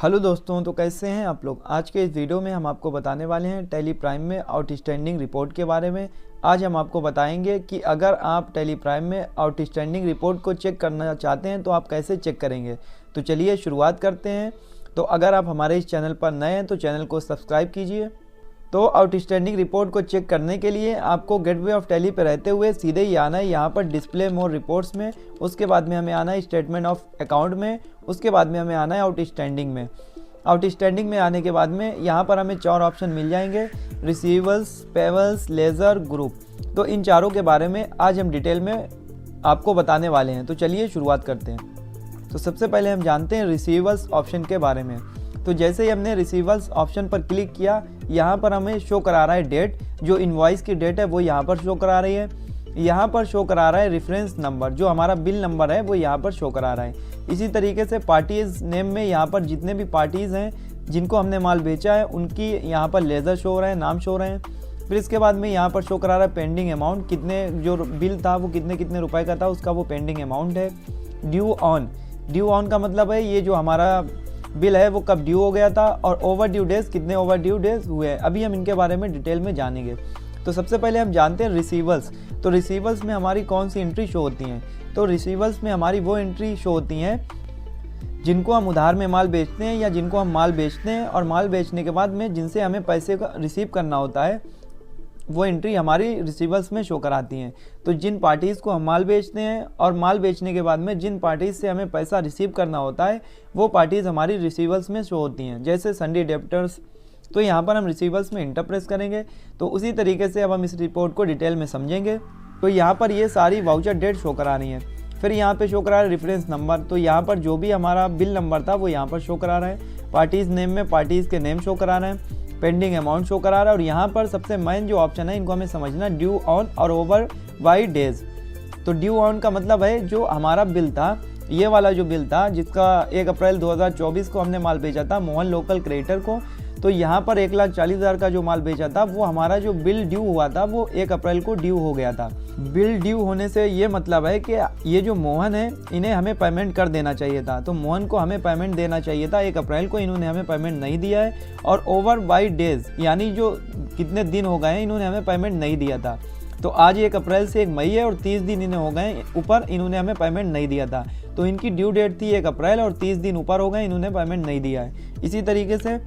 Hello दोस्तों, तो कैसे हैं आप लोग। आज के इस वीडियो में हम आपको बताने वाले हैं टैली प्राइम में आउटस्टैंडिंग रिपोर्ट के बारे में। आज हम आपको बताएंगे कि अगर आप टैली प्राइम में आउटस्टैंडिंग रिपोर्ट को चेक करना चाहते हैं तो आप कैसे चेक करेंगे। तो चलिए शुरुआत करते हैं। तो अगर आप हमारे इस चैनल पर नए हैं तो चैनल को सब्सक्राइब कीजिए। तो आउटस्टैंडिंग रिपोर्ट को चेक करने के लिए आपको गेटवे ऑफ टैली पर रहते हुए सीधे ही आना है यहाँ पर डिस्प्ले मोर रिपोर्ट्स में। उसके बाद में हमें आना है स्टेटमेंट ऑफ अकाउंट में। उसके बाद में हमें आना है आउटस्टैंडिंग में। आउटस्टैंडिंग में आने के बाद में यहाँ पर हमें 4 ऑप्शन मिल जाएंगे, रिसीवल्स, पेबल्स, लेज़र, ग्रुप। तो इन चारों के बारे में आज हम डिटेल में आपको बताने वाले हैं। तो चलिए शुरुआत करते हैं। तो सबसे पहले हम जानते हैं रिसीवल्स ऑप्शन के बारे में। तो जैसे ही हमने रिसीवल्स ऑप्शन पर क्लिक किया, यहाँ पर हमें शो करा रहा है डेट, जो इनवॉइस की डेट है वो यहाँ पर शो करा रही है। यहाँ पर शो करा रहा है रेफरेंस नंबर, जो हमारा बिल नंबर है वो यहाँ पर शो करा रहा है। इसी तरीके से पार्टीज़ नेम में यहाँ पर जितने भी पार्टीज़ हैं जिनको हमने माल बेचा है उनकी यहाँ पर लेज़र शो हो रहे हैं, नाम शो हो रहे हैं। फिर इसके बाद में यहाँ पर शो करा रहा है पेंडिंग अमाउंट, कितने जो बिल था वो कितने रुपए का था, उसका वो पेंडिंग अमाउंट है। ड्यू ऑन का मतलब है ये जो हमारा बिल है वो कब ड्यू हो गया था, और ओवर ड्यू डेज, कितने ओवर ड्यू डेज हुए हैं। अभी हम इनके बारे में डिटेल में जानेंगे। तो सबसे पहले हम जानते हैं रिसीवल्स। तो रिसीवल्स में हमारी कौन सी एंट्री शो होती हैं। तो रिसीवल्स में हमारी वो एंट्री शो होती हैं जिनको हम उधार में माल बेचते हैं या जिनको हम माल बेचते हैं और माल बेचने के बाद में जिनसे हमें पैसे का रिसीव करना होता है, वो एंट्री हमारी रिसीवल्स में शो कराती हैं। तो जिन पार्टीज़ को हम माल बेचते हैं और माल बेचने के बाद में जिन पार्टीज़ से हमें पैसा रिसीव करना होता है वो पार्टीज़ हमारी रिसीवल्स में शो होती हैं। जैसे सन्डे डेब्टर्स, तो यहाँ पर हम रिसीवल्स में इंटर प्रेस करेंगे। तो उसी तरीके से अब हम इस रिपोर्ट को डिटेल में समझेंगे। तो यहाँ पर ये सारी वाउचर डेट शो करा रही है। फिर यहाँ पे शो करा रहा है रेफरेंस नंबर, तो यहाँ पर जो भी हमारा बिल नंबर था वो यहाँ पर शो करा रहा है। पार्टीज़ नेम में पार्टीज़ के नेम शो करा रहे हैं। पेंडिंग अमाउंट शो करा रहा है। और यहाँ पर सबसे मेन जो ऑप्शन है इनको हमें समझना, ड्यू ऑन और ओवर बाई डेज। तो ड्यू ऑन का मतलब है जो हमारा बिल था, ये वाला जो बिल था जिसका 1 अप्रैल 2024 को हमने माल बेचा था मोहन लोकल क्रिएटर को। तो यहाँ पर 1,40,000 का जो माल बेचा था वो हमारा जो बिल ड्यू हुआ था वो 1 अप्रैल को ड्यू हो गया था। बिल ड्यू होने से ये मतलब है कि ये जो मोहन है इन्हें हमें पेमेंट कर देना चाहिए था। तो मोहन को हमें पेमेंट देना चाहिए था 1 अप्रैल को, इन्होंने हमें पेमेंट नहीं दिया है। और ओवर बाई डेज, यानी जो कितने दिन हो गए हैं इन्होंने हमें पेमेंट नहीं दिया था। तो आज 1 अप्रैल से 1 मई है और 30 दिन इन्हें हो गए ऊपर, इन्होंने हमें पेमेंट नहीं दिया था। तो इनकी ड्यू डेट थी 1 अप्रैल और 30 दिन ऊपर हो गए, इन्होंने पेमेंट नहीं दिया है। इसी तरीके से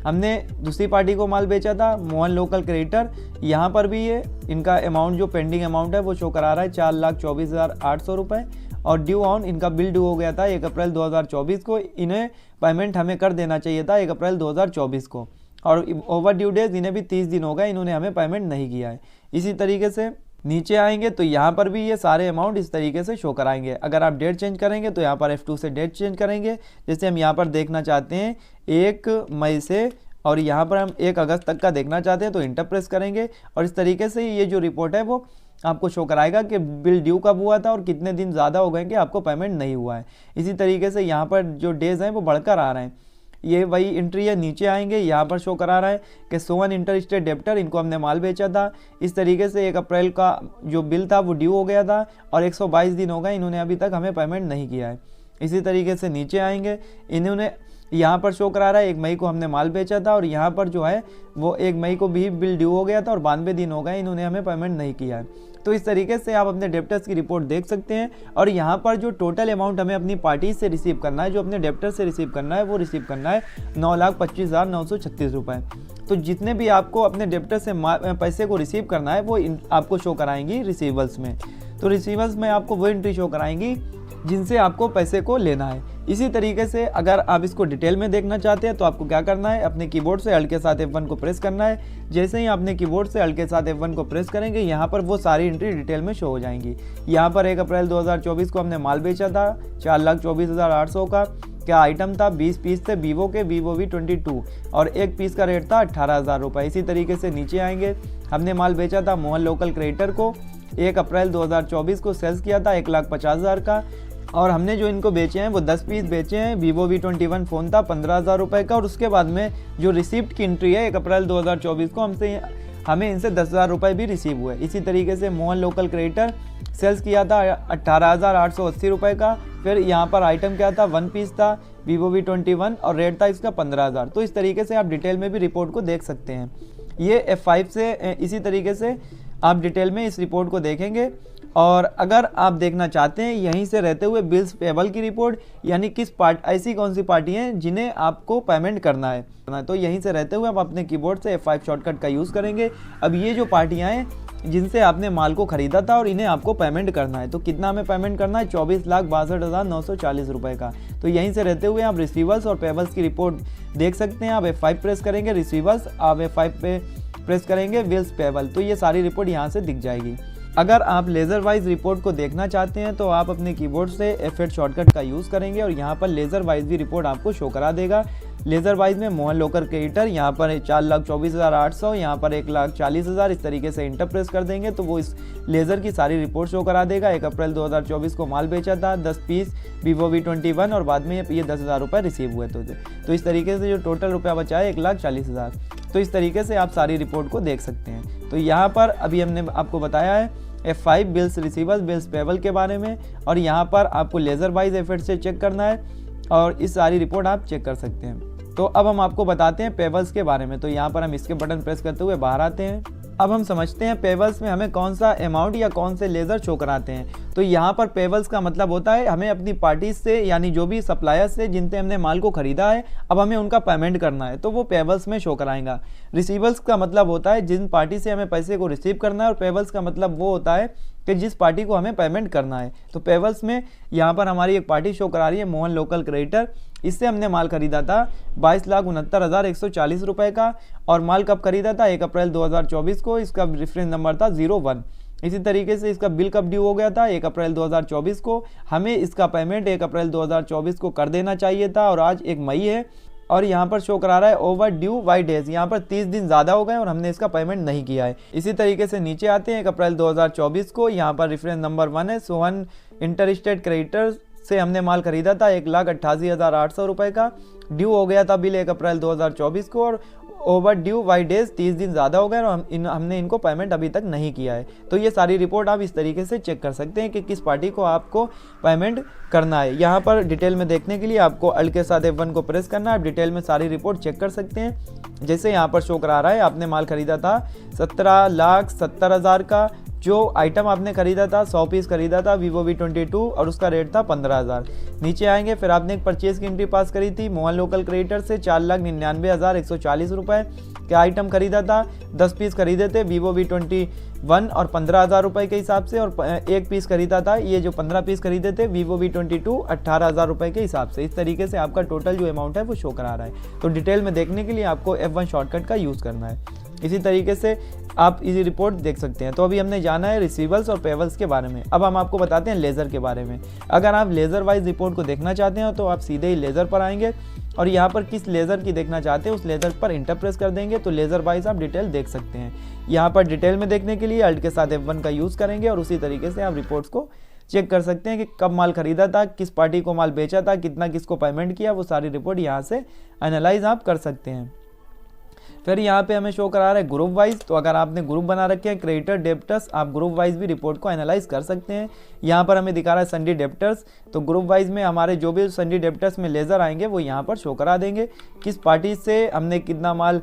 हमने दूसरी पार्टी को माल बेचा था मोहन लोकल क्रिएटर, यहाँ पर भी ये इनका अमाउंट जो पेंडिंग अमाउंट है वो शो करा रहा है 4,24,800 रुपये। और ड्यू ऑन, इनका बिल ड्यू हो गया था 1 अप्रैल 2024 को, इन्हें पेमेंट हमें कर देना चाहिए था 1 अप्रैल 2024 को। और ओवर ड्यू डेज इन्हें भी 30 दिन हो गए, इन्होंने हमें पेमेंट नहीं किया है। इसी तरीके से नीचे आएंगे तो यहाँ पर भी ये सारे अमाउंट इस तरीके से शो कराएंगे। अगर आप डेट चेंज करेंगे तो यहाँ पर F2 से डेट चेंज करेंगे। जैसे हम यहाँ पर देखना चाहते हैं 1 मई से, और यहाँ पर हम 1 अगस्त तक का देखना चाहते हैं तो इंटर प्रेस करेंगे। और इस तरीके से ये जो रिपोर्ट है वो आपको शो कराएगा कि बिल ड्यू कब हुआ था और कितने दिन ज़्यादा हो गए कि आपको पेमेंट नहीं हुआ है। इसी तरीके से यहाँ पर जो डेज हैं वो बढ़कर आ रहे हैं। ये वही एंट्री है। नीचे आएंगे, यहाँ पर शो करा रहा है कि सोवन इंटर स्टेट डेब्टर, इनको हमने माल बेचा था। इस तरीके से 1 अप्रैल का जो बिल था वो ड्यू हो गया था और 122 दिन हो गए, इन्होंने अभी तक हमें पेमेंट नहीं किया है। इसी तरीके से नीचे आएंगे, इन्होंने यहाँ पर शो करा रहा है 1 मई को हमने माल बेचा था और यहाँ पर जो है वो 1 मई को भी बिल ड्यू हो गया था और 92 दिन हो गए, इन्होंने हमें पेमेंट नहीं किया है। तो इस तरीके से आप अपने डेब्टर्स की रिपोर्ट देख सकते हैं। और यहाँ पर जो टोटल अमाउंट हमें अपनी पार्टी से रिसीव करना है, जो अपने डेब्टर से रिसीव करना है, वो रिसीव करना है 9,25,936 रुपये। तो जितने भी आपको अपने डेब्टर से पैसे को रिसीव करना है वो आपको शो कराएंगी रिसीवल्स में। तो रिसीवल्स में आपको वो एंट्री शो कराएंगी जिनसे आपको पैसे को लेना है। इसी तरीके से अगर आप इसको डिटेल में देखना चाहते हैं तो आपको क्या करना है, अपने कीबोर्ड से Alt के साथ F1 को प्रेस करना है। जैसे ही आपने कीबोर्ड से Alt के साथ F1 को प्रेस करेंगे, यहाँ पर वो सारी एंट्री डिटेल में शो हो जाएंगी। यहाँ पर 1 अप्रैल 2024 को हमने माल बेचा था 4,24,800 का। क्या आइटम था, 20 पीस थे वीवो के, वीवो V22, और 1 पीस का रेट था 18,000 रुपये। इसी तरीके से नीचे आएंगे, हमने माल बेचा था मोहन लोकल क्रिएटर को 1 अप्रैल 2024 को, सेल्स किया था 1,50,000 का। और हमने जो इनको बेचे हैं वो 10 पीस बेचे हैं। वीवो V21 फ़ोन था 15,000 रुपये का। और उसके बाद में जो रिसिप्ट की एंट्री है 1 अप्रैल 2024 को हमें इनसे 10,000 रुपये भी रिसीव हुए। इसी तरीके से मोहन लोकल क्रिएटर सेल्स किया था 18,880 रुपये का। फिर यहाँ पर आइटम क्या था, 1 पीस था Vivo V21 और रेट था इसका 15,000। तो इस तरीके से आप डिटेल में भी रिपोर्ट को देख सकते हैं। ये F5 से इसी तरीके से आप डिटेल में इस रिपोर्ट को देखेंगे। और अगर आप देखना चाहते हैं यहीं से रहते हुए बिल्स पेबल की रिपोर्ट, यानी किस ऐसी कौन सी पार्टी हैं जिन्हें आपको पेमेंट करना है, तो यहीं से रहते हुए आप अपने कीबोर्ड से F5 शॉर्टकट का यूज़ करेंगे। अब ये जो पार्टियां हैं जिनसे आपने माल को ख़रीदा था और इन्हें आपको पेमेंट करना है, तो कितना हमें पेमेंट करना है, 24,62,940 रुपये का। तो यहीं से रहते हुए आप रिसीवर्स और पेबल्स की रिपोर्ट देख सकते हैं। आप F5 प्रेस करेंगे रिसीवर्स, आप F5 पे प्रेस करेंगे बिल्स पेबल, तो ये सारी रिपोर्ट यहाँ से दिख जाएगी। अगर आप लेज़र वाइज रिपोर्ट को देखना चाहते हैं तो आप अपने कीबोर्ड से F8 शॉर्टकट का यूज़ करेंगे और यहाँ पर लेज़र वाइज भी रिपोर्ट आपको शो करा देगा। लेज़र वाइज में मोहन लोकर क्रेडिटर, यहाँ पर 4,24,800, यहाँ पर 1,40,000, इस तरीके से इंटर प्रेस कर देंगे तो वो इस लेज़र की सारी रिपोर्ट शो करा देगा। 1 अप्रैल 2024 को माल बेचा था 10 पीस Vivo V21 और बाद में ये 10,000 रुपये रिसीव हुए थे। तो इस तरीके से जो टोटल रुपया बचा है 1,40,000। तो इस तरीके से आप सारी रिपोर्ट को देख सकते हैं। तो यहाँ पर अभी हमने आपको बताया है F5 bills receivers bills payable के बारे में, और यहाँ पर आपको लेज़र वाइज F8 से चेक करना है और इस सारी रिपोर्ट आप चेक कर सकते हैं। तो अब हम आपको बताते हैं पेबल्स के बारे में। तो यहाँ पर हम इसके बटन प्रेस करते हुए बाहर आते हैं। अब हम समझते हैं पेबल्स में हमें कौन सा अमाउंट या कौन से लेज़र शो कराते हैं। तो यहाँ पर पेबल्स का मतलब होता है हमें अपनी पार्टी से, यानी जो भी सप्लायर्स से जिनसे हमने माल को ख़रीदा है, अब हमें उनका पेमेंट करना है तो वो पेबल्स में शो कराएंगा। रिसीवर्स का मतलब होता है जिन पार्टी से हमें पैसे को रिसीव करना है, और पेबल्स का मतलब वो होता है कि जिस पार्टी को हमें पेमेंट करना है। तो पेबल्स में यहाँ पर हमारी एक पार्टी शो करा रही है मोहन लोकल क्रेडिटर। इससे हमने माल खरीदा था 22,69,140 रुपये का, और माल कब खरीदा था 1 अप्रैल 2024 को। इसका रेफरेंस नंबर था 01। इसी तरीके से इसका बिल कब ड्यू हो गया था 1 अप्रैल 2024 को। हमें इसका पेमेंट 1 अप्रैल 2024 को कर देना चाहिए था, और आज 1 मई है और यहाँ पर शो करा रहा है ओवर ड्यू बाई डेज। यहाँ पर 30 दिन ज़्यादा हो गए और हमने इसका पेमेंट नहीं किया है। इसी तरीके से नीचे आते हैं 1 अप्रैल 2024 को। यहाँ पर रेफरेंस नंबर 1 है सोहन इंटरस्टेट क्रेडिटर से हमने माल खरीदा था 1,88,800 रुपये का। ड्यू हो गया था बिल 1 अप्रैल 2024 को, और ओवर ड्यू बाई डेज 30 दिन ज़्यादा हो गए और हमने इनको पेमेंट अभी तक नहीं किया है। तो ये सारी रिपोर्ट आप इस तरीके से चेक कर सकते हैं कि किस पार्टी को आपको पेमेंट करना है। यहाँ पर डिटेल में देखने के लिए आपको अल्ट के साथ F1 को प्रेस करना है। आप डिटेल में सारी रिपोर्ट चेक कर सकते हैं। जैसे यहाँ पर शो करा रहा है आपने माल खरीदा था 17,70,000 का। जो आइटम आपने खरीदा था 100 पीस खरीदा था Vivo V22 और उसका रेट था 15,000। नीचे आएंगे फिर आपने एक परचेज की एंट्री पास करी थी मोहन लोकल क्रेडिटर से 4,99,140 रुपये का आइटम खरीदा था। 10 पीस खरीदे थे Vivo V21 और 15,000 रुपये के हिसाब से, और 1 पीस खरीदा था, ये जो 15 पीस खरीदे थे Vivo V22 18,000 रुपये के हिसाब से। इस तरीके से आपका टोटल जो अमाउंट है वो शो करा रहा है। तो डिटेल में देखने के लिए आपको F1 शॉर्टकट का यूज़ करना है। इसी तरीके से आप इसी रिपोर्ट देख सकते हैं। तो अभी हमने जाना है रिसीवर्स और पेबल्स के बारे में। अब हम आपको बताते हैं लेज़र के बारे में। अगर आप लेज़र वाइज रिपोर्ट को देखना चाहते हैं तो आप सीधे ही लेज़र पर आएंगे और यहाँ पर किस लेज़र की देखना चाहते हैं उस लेज़र पर इंटर प्रेस कर देंगे तो लेज़र वाइज आप डिटेल देख सकते हैं। यहाँ पर डिटेल में देखने के लिए अल्ट के साथ F1 का यूज़ करेंगे और उसी तरीके से आप रिपोर्ट्स को चेक कर सकते हैं कि कब माल खरीदा था, किस पार्टी को माल बेचा था, कितना किसको पेमेंट किया, वो सारी रिपोर्ट यहाँ से एनालाइज आप कर सकते हैं। फिर यहाँ पे हमें शो करा रहा है ग्रुप वाइज। तो अगर आपने ग्रुप बना रखे हैं क्रेडिटर डेब्टर्स, आप ग्रुप वाइज भी रिपोर्ट को एनालाइज कर सकते हैं। यहाँ पर हमें दिखा रहा है संडी डेब्टर्स। तो ग्रुप वाइज में हमारे जो भी संडी डेब्टर्स में लेज़र आएंगे वो यहाँ पर शो करा देंगे किस पार्टी से हमने कितना माल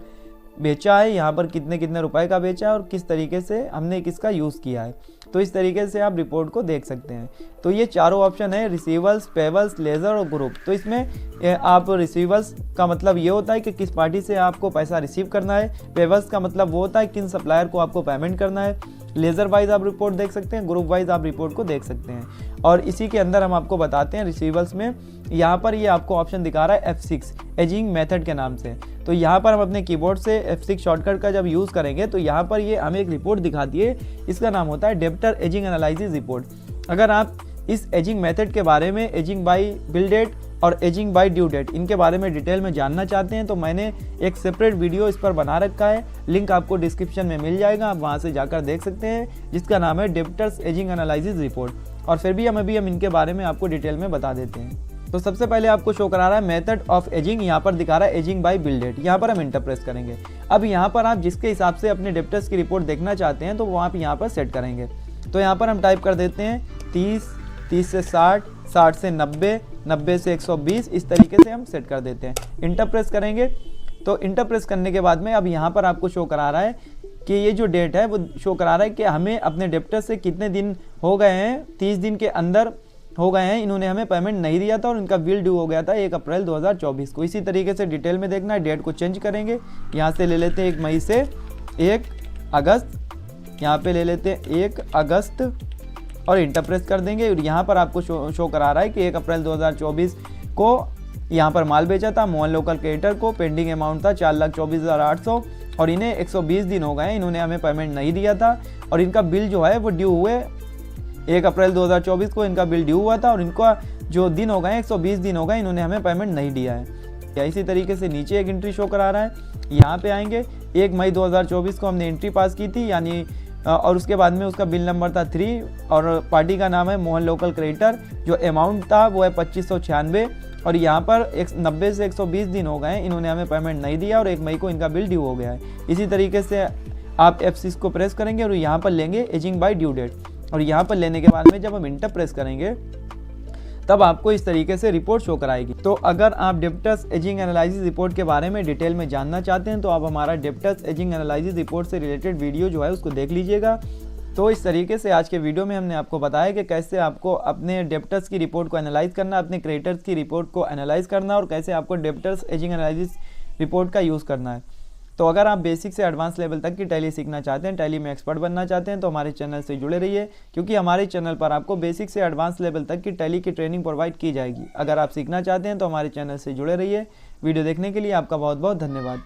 बेचा है, यहाँ पर कितने कितने रुपए का बेचा है और किस तरीके से हमने किसका यूज़ किया है। तो इस तरीके से आप रिपोर्ट को देख सकते हैं। तो ये चारों ऑप्शन है रिसीवर्स, पेबल्स, लेज़र और ग्रुप। तो इसमें आप रिसीवर्स का मतलब ये होता है कि किस पार्टी से आपको पैसा रिसीव करना है, पेबल्स का मतलब वो होता है किन सप्लायर को आपको पेमेंट करना है, लेज़र वाइज आप रिपोर्ट देख सकते हैं, ग्रुप वाइज आप रिपोर्ट को देख सकते हैं। और इसी के अंदर हम आपको बताते हैं रिसीवर्स में यहाँ पर ये आपको ऑप्शन दिखा रहा है F6 एजिंग मेथड के नाम से। तो यहाँ पर हम अपने कीबोर्ड से F6 शॉर्टकट का जब यूज़ करेंगे तो यहाँ पर ये हमें एक रिपोर्ट दिखाती है। इसका नाम होता है डेब्टर एजिंग एनालिसिस रिपोर्ट। अगर आप इस एजिंग मेथड के बारे में, एजिंग बाई बिल डेट और एजिंग बाई ड्यू डेट, इनके बारे में डिटेल में जानना चाहते हैं तो मैंने एक सेपरेट वीडियो इस पर बना रखा है। लिंक आपको डिस्क्रिप्शन में मिल जाएगा, आप वहाँ से जाकर देख सकते हैं, जिसका नाम है डेब्टर्स एजिंग एनालिसिस रिपोर्ट। और फिर भी हम इनके बारे में आपको डिटेल में बता देते हैं। तो सबसे पहले आपको शो करा रहा है मेथड ऑफ एजिंग। यहाँ पर दिखा रहा है एजिंग बाई बिल डेट। यहाँ पर हम इंटर प्रेस करेंगे। अब यहाँ पर आप जिसके हिसाब से अपने डेब्टर्स की रिपोर्ट देखना चाहते हैं तो वो आप यहाँ पर सेट करेंगे। तो यहाँ पर हम टाइप कर देते हैं 30 से 60, 60 से 90, 90 से 120, इस तरीके से हम सेट कर देते हैं। इंटर प्रेस करेंगे तो इंटर प्रेस करने के बाद में अब यहाँ पर आपको शो करा रहा है कि ये जो डेट है वो शो करा रहा है कि हमें अपने डेप्टर से कितने दिन हो गए हैं, 30 दिन के अंदर हो गए हैं, इन्होंने हमें पेमेंट नहीं दिया था और इनका बिल ड्यू हो गया था 1 अप्रैल 2024 को। इसी तरीके से डिटेल में देखना है, डेट को चेंज करेंगे, यहाँ से ले लेते हैं 1 मई से 1 अगस्त, यहाँ पे ले लेते हैं 1 अगस्त और इंटर प्रेस कर देंगे। और यहाँ पर आपको शो करा रहा है कि 1 अप्रैल 2024 को यहाँ पर माल बेचा था मोहन लोकल क्रिएटर को, पेंडिंग अमाउंट था 4,24,800 और इन्हें 120 दिन हो गए, इन्होंने हमें पेमेंट नहीं दिया था और इनका बिल जो है वो ड्यू हुए 1 अप्रैल 2024 को इनका बिल ड्यू हुआ था और इनका जो दिन हो गए 120 दिन हो गए, इन्होंने हमें पेमेंट नहीं दिया है। इसी तरीके से नीचे एक एंट्री शो करा रहा है, यहाँ पे आएंगे 1 मई 2024 को हमने एंट्री पास की थी यानी और उसके बाद में उसका बिल नंबर था 3 और पार्टी का नाम है मोहन लोकल क्रिएटर, जो अमाउंट था वो है 2596 और यहाँ पर 90 से 120 दिन हो गए, इन्होंने हमें पेमेंट नहीं दिया और 1 मई को इनका बिल ड्यू हो गया है। इसी तरीके से आप F6 को प्रेस करेंगे और यहाँ पर लेंगे एजिंग बाय ड्यू डेट और यहाँ पर लेने के बाद में जब हम इंटर प्रेस करेंगे तब आपको इस तरीके से रिपोर्ट शो कराएगी। तो अगर आप डेप्टर्स एजिंग एनालिसिस रिपोर्ट के बारे में डिटेल में जानना चाहते हैं तो आप हमारा डेप्टर्स एजिंग एनालिसिस रिपोर्ट से रिलेटेड वीडियो जो है उसको देख लीजिएगा। तो इस तरीके से आज के वीडियो में हमने आपको बताया कि कैसे आपको अपने डेप्टर्स की रिपोर्ट को एनालाइज करना, अपने क्रिएटर्स की रिपोर्ट को एनालाइज करना और कैसे आपको डेप्टर्स एजिंग एनालिसिस रिपोर्ट का यूज़ करना है। तो अगर आप बेसिक से एडवांस लेवल तक की टैली सीखना चाहते हैं, टैली में एक्सपर्ट बनना चाहते हैं तो हमारे चैनल से जुड़े रहिए, क्योंकि हमारे चैनल पर आपको बेसिक से एडवांस लेवल तक की टैली की ट्रेनिंग प्रोवाइड की जाएगी। अगर आप सीखना चाहते हैं तो हमारे चैनल से जुड़े रहिए। वीडियो देखने के लिए आपका बहुत बहुत धन्यवाद।